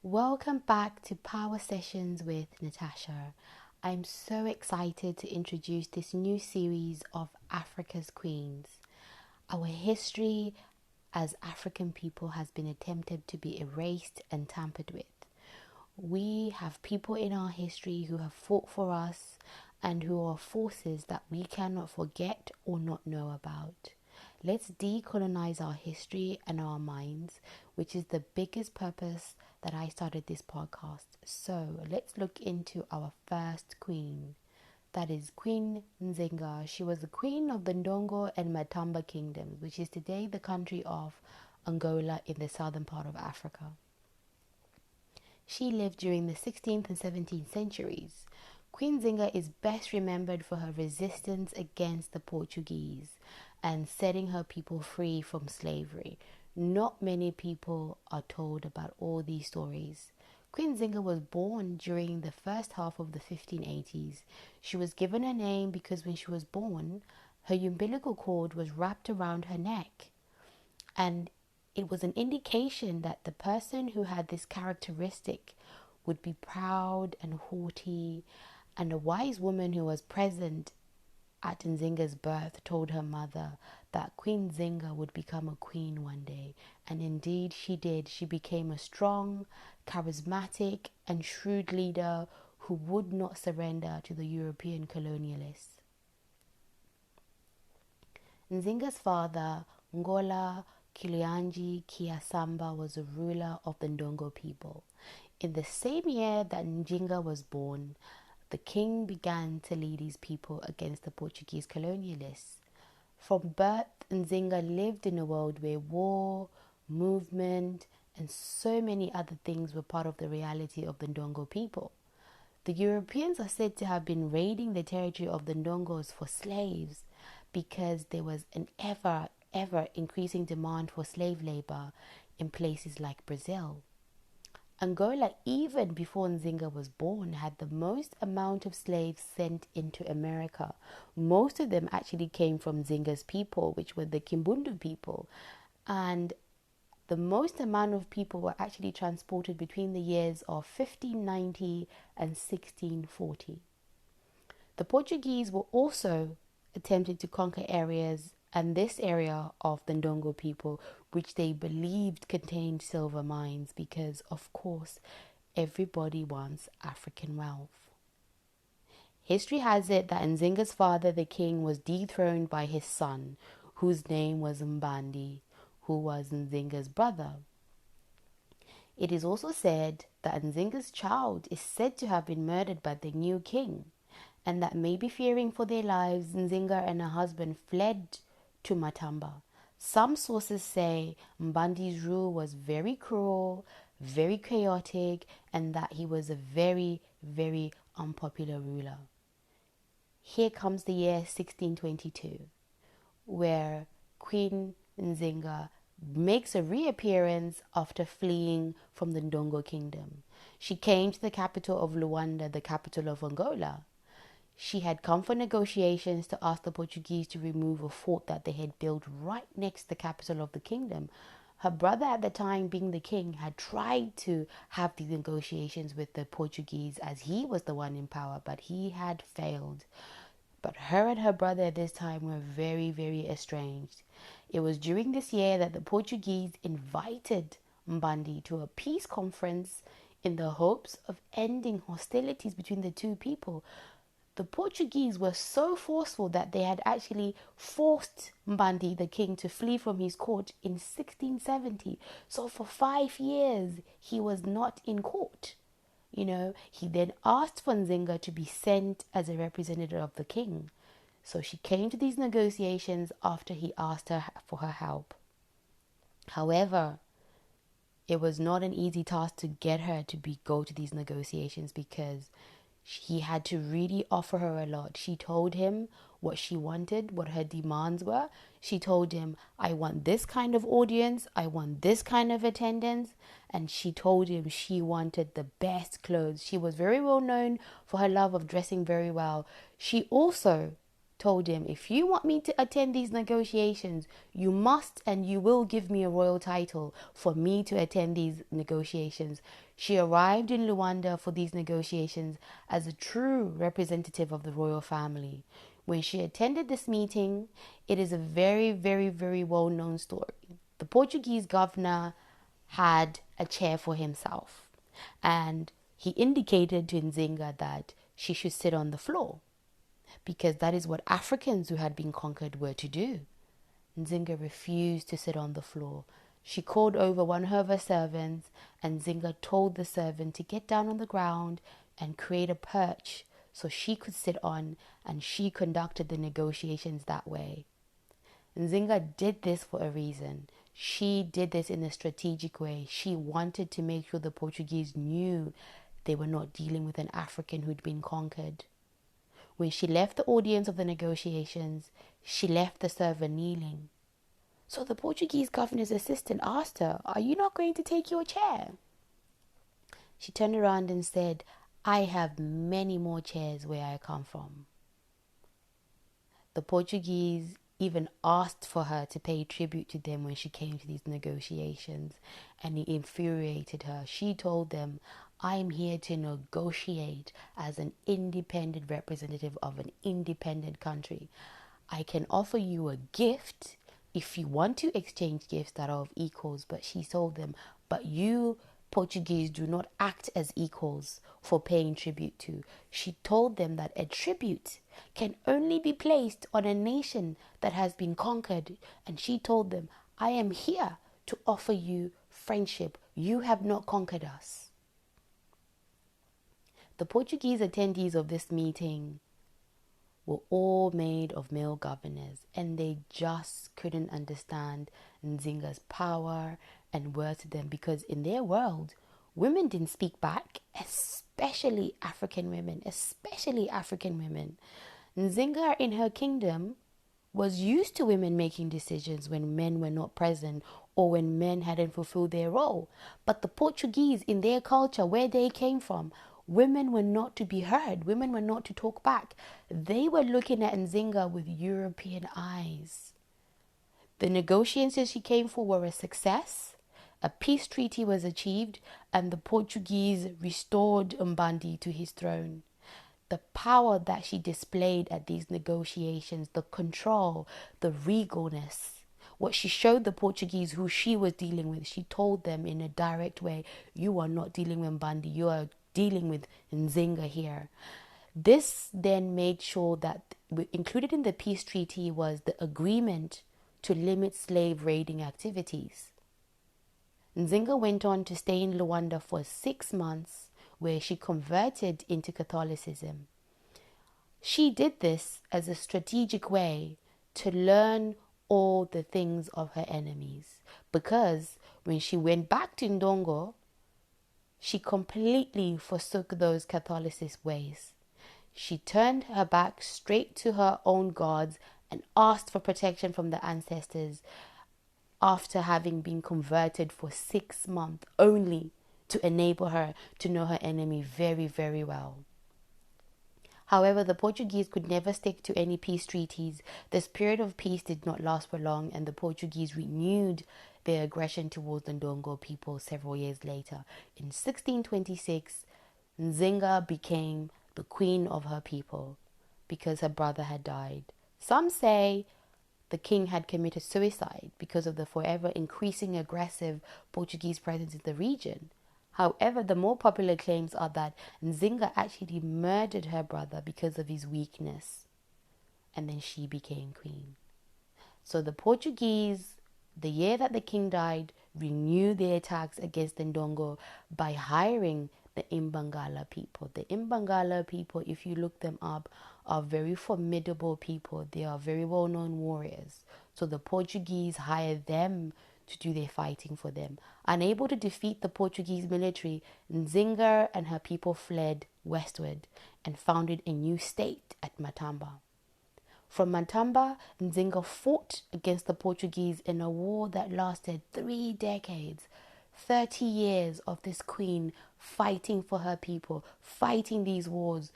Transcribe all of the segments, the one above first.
Welcome back to Power Sessions with Natasha. I'm so excited to introduce this new series of Africa's Queens. Our history as African people has been attempted to be erased and tampered with. We have people in our history who have fought for us and who are forces that we cannot forget or not know about. Let's decolonize our history and our minds, which is the biggest purpose that I started this podcast. So let's look into our first queen. That is Queen Nzinga. She was the queen of the Ndongo and Matamba kingdoms, which is today the country of Angola in the southern part of Africa. She lived during the 16th and 17th centuries. Queen Nzinga is best remembered for her resistance against the Portuguese and setting her people free from slavery. Not many people are told about all these stories. Queen Nzinga was born during the first half of the 1580s. She was given her name because when she was born, her umbilical cord was wrapped around her neck. And it was an indication that the person who had this characteristic would be proud and haughty. And a wise woman who was present at Nzinga's birth told her mother that Queen Nzinga would become a queen one day. And indeed she did. She became a strong, charismatic and shrewd leader who would not surrender to the European colonialists. Nzinga's father, Ngola Kilianji Kiasamba, was a ruler of the Ndongo people. In the same year that Nzinga was born, the king began to lead his people against the Portuguese colonialists. From birth, Nzinga lived in a world where war, movement, and so many other things were part of the reality of the Ndongo people. The Europeans are said to have been raiding the territory of the Ndongos for slaves because there was an ever increasing demand for slave labor in places like Brazil. Angola, even before Nzinga was born, had the most amount of slaves sent into America. Most of them actually came from Nzinga's people, which were the Kimbundu people. And the most amount of people were actually transported between the years of 1590 and 1640. The Portuguese were also attempting to conquer areas, and this area of the Ndongo people, which they believed contained silver mines, because of course everybody wants African wealth. History has it that Nzinga's father, the king, was dethroned by his son, whose name was Mbandi, who was Nzinga's brother. It is also said that Nzinga's child is said to have been murdered by the new king, and that maybe fearing for their lives, Nzinga and her husband fled to Matamba. Some sources say Mbandi's rule was very cruel, very chaotic, and that he was a very unpopular ruler. Here comes the year 1622, where Queen Nzinga makes a reappearance after fleeing from the Ndongo kingdom. She came to the capital of Luanda, the capital of Angola. She had come for negotiations to ask the Portuguese to remove a fort that they had built right next to the capital of the kingdom. Her brother at the time, being the king, had tried to have these negotiations with the Portuguese as he was the one in power, but he had failed. But her and her brother at this time were very estranged. It was during this year that the Portuguese invited Mbandi to a peace conference in the hopes of ending hostilities between the two people. The Portuguese were so forceful that they had actually forced Mbandi, the king, to flee from his court in 1670. So for 5 years, he was not in court. He then asked for Nzinga to be sent as a representative of the king. So she came to these negotiations after he asked her for her help. However, it was not an easy task to get her to go to these negotiations because he had to really offer her a lot. She told him what she wanted, what her demands were. She told him, I want this kind of audience, I want this kind of attendance. And she told him she wanted the best clothes. She was very well known for her love of dressing very well. She also told him, if you want me to attend these negotiations, you must and you will give me a royal title for me to attend these negotiations. She arrived in Luanda for these negotiations as a true representative of the royal family. When she attended this meeting, it is a very, very, very well-known story. The Portuguese governor had a chair for himself, and he indicated to Nzinga that she should sit on the floor, because that is what Africans who had been conquered were to do. Nzinga refused to sit on the floor. She called over one of her servants, and Nzinga told the servant to get down on the ground and create a perch so she could sit on, and she conducted the negotiations that way. Nzinga did this for a reason. She did this in a strategic way. She wanted to make sure the Portuguese knew they were not dealing with an African who'd been conquered. When she left the audience of the negotiations, she left the server kneeling. So the Portuguese governor's assistant asked her, "Are you not going to take your chair?" She turned around and said, "I have many more chairs where I come from." The Portuguese even asked for her to pay tribute to them when she came to these negotiations, and it infuriated her. She told them, "I'm here to negotiate as an independent representative of an independent country. I can offer you a gift if you want to exchange gifts that are of equals." But she told them, "But you Portuguese do not act as equals for paying tribute to." She told them that a tribute can only be placed on a nation that has been conquered. And she told them, "I am here to offer you friendship. You have not conquered us." The Portuguese attendees of this meeting were all made of male governors, and they just couldn't understand Nzinga's power and worth to them, because in their world, women didn't speak back, especially African women. Nzinga in her kingdom was used to women making decisions when men were not present or when men hadn't fulfilled their role. But the Portuguese, in their culture, where they came from, women were not to be heard. Women were not to talk back. They were looking at Nzinga with European eyes. The negotiations she came for were a success. A peace treaty was achieved, and the Portuguese restored Mbandi to his throne. The power that she displayed at these negotiations, the control, the regalness, what she showed the Portuguese who she was dealing with. She told them in a direct way, "You are not dealing with Mbandi, you are dealing with Nzinga here." This then made sure that included in the peace treaty was the agreement to limit slave raiding activities. Nzinga went on to stay in Luanda for 6 months, where she converted into Catholicism. She did this as a strategic way to learn all the things of her enemies, because when she went back to Ndongo, she completely forsook those Catholicist ways. She turned her back straight to her own gods and asked for protection from the ancestors, after having been converted for 6 months only to enable her to know her enemy very, very well. However, the Portuguese could never stick to any peace treaties. This period of peace did not last for long, and the Portuguese renewed their aggression towards the Ndongo people several years later. In 1626, Nzinga became the queen of her people because her brother had died. Some say the king had committed suicide because of the forever increasing aggressive Portuguese presence in the region. However, the more popular claims are that Nzinga actually murdered her brother because of his weakness, and then she became queen. So the Portuguese, the year that the king died, renewed their attacks against the Ndongo by hiring the Imbangala people. The Imbangala people, if you look them up, are very formidable people. They are very well-known warriors. So the Portuguese hired them to do their fighting for them. Unable to defeat the Portuguese military, Nzinga and her people fled westward and founded a new state at Matamba. From Matamba, Nzinga fought against the Portuguese in a war that lasted 3 decades. 30 years of this queen fighting for her people, fighting these wars.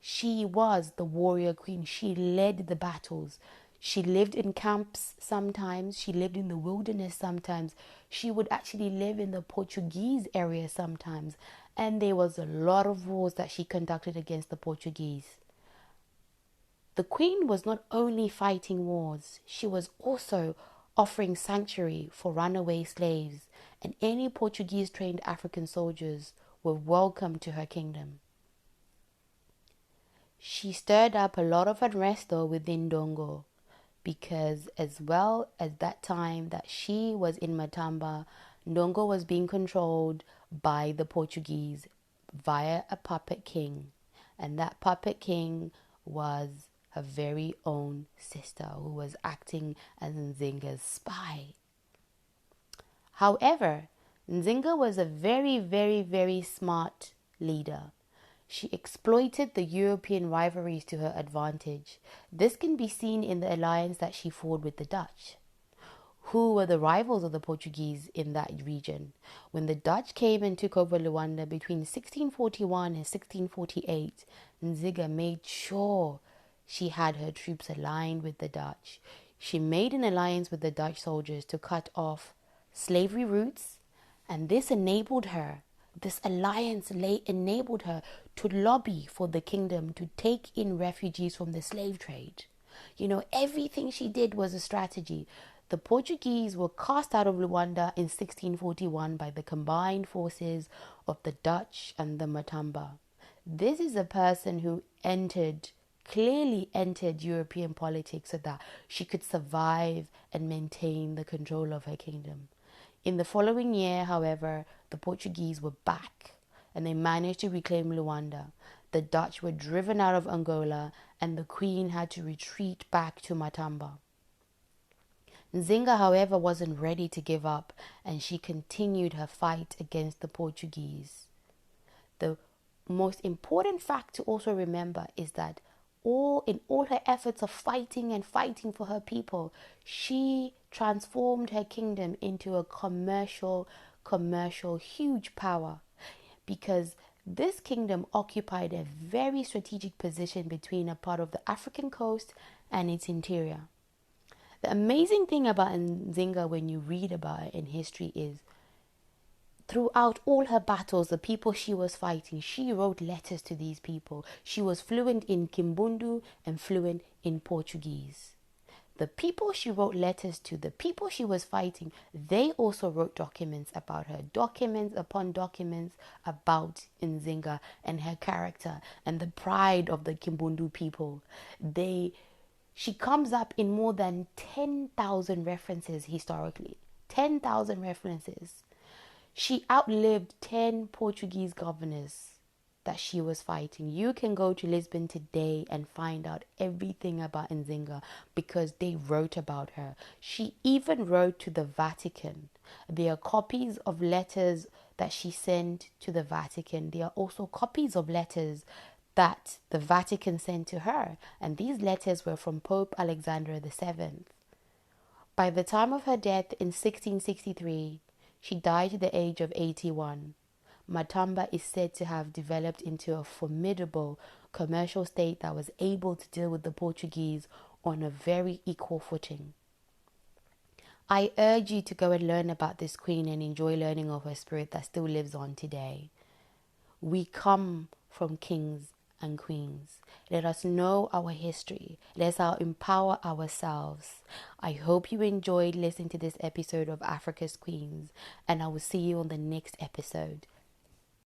She was the warrior queen. She led the battles. She lived in camps sometimes. She lived in the wilderness sometimes. She would actually live in the Portuguese area sometimes. And there was a lot of wars that she conducted against the Portuguese. The queen was not only fighting wars, she was also offering sanctuary for runaway slaves, and any Portuguese trained African soldiers were welcome to her kingdom. She stirred up a lot of unrest though within Ndongo, because as well as that time that she was in Matamba, Ndongo was being controlled by the Portuguese via a puppet king, and that puppet king was her very own sister, who was acting as Nzinga's spy. However, Nzinga was a very, very, very smart leader. She exploited the European rivalries to her advantage. This can be seen in the alliance that she formed with the Dutch, who were the rivals of the Portuguese in that region. When the Dutch came and took over Luanda between 1641 and 1648, Nzinga made sure she had her troops aligned with the Dutch. She made an alliance with the Dutch soldiers to cut off slavery routes, and this enabled her. This alliance enabled her to lobby for the kingdom to take in refugees from the slave trade. Everything she did was a strategy. The Portuguese were cast out of Luanda in 1641 by the combined forces of the Dutch and the Matamba. This is a person who clearly entered European politics so that she could survive and maintain the control of her kingdom. In the following year, however, the Portuguese were back and they managed to reclaim Luanda. The Dutch were driven out of Angola and the queen had to retreat back to Matamba. Nzinga, however, wasn't ready to give up and she continued her fight against the Portuguese. The most important fact to also remember is that in all her efforts of fighting and fighting for her people, she transformed her kingdom into a commercial huge power, because this kingdom occupied a very strategic position between a part of the African coast and its interior. The amazing thing about Nzinga when you read about it in history is throughout all her battles, the people she was fighting, she wrote letters to these people. She was fluent in Kimbundu and fluent in Portuguese. The people she wrote letters to, the people she was fighting, they also wrote documents about her, documents upon documents about Nzinga and her character and the pride of the Kimbundu people. She comes up in more than 10,000 references historically. 10,000 references. She outlived 10 Portuguese governors that she was fighting. You can go to Lisbon today and find out everything about Nzinga because they wrote about her. She even wrote to the Vatican. There are copies of letters that she sent to the Vatican. There are also copies of letters that the Vatican sent to her. And these letters were from Pope Alexander VII. By the time of her death in 1663, she died at the age of 81. Matamba is said to have developed into a formidable commercial state that was able to deal with the Portuguese on a very equal footing. I urge you to go and learn about this queen and enjoy learning of her spirit that still lives on today. We come from kings and queens. Let us know our history. Let us empower ourselves. I hope you enjoyed listening to this episode of Africa's Queens, and I will see you on the next episode.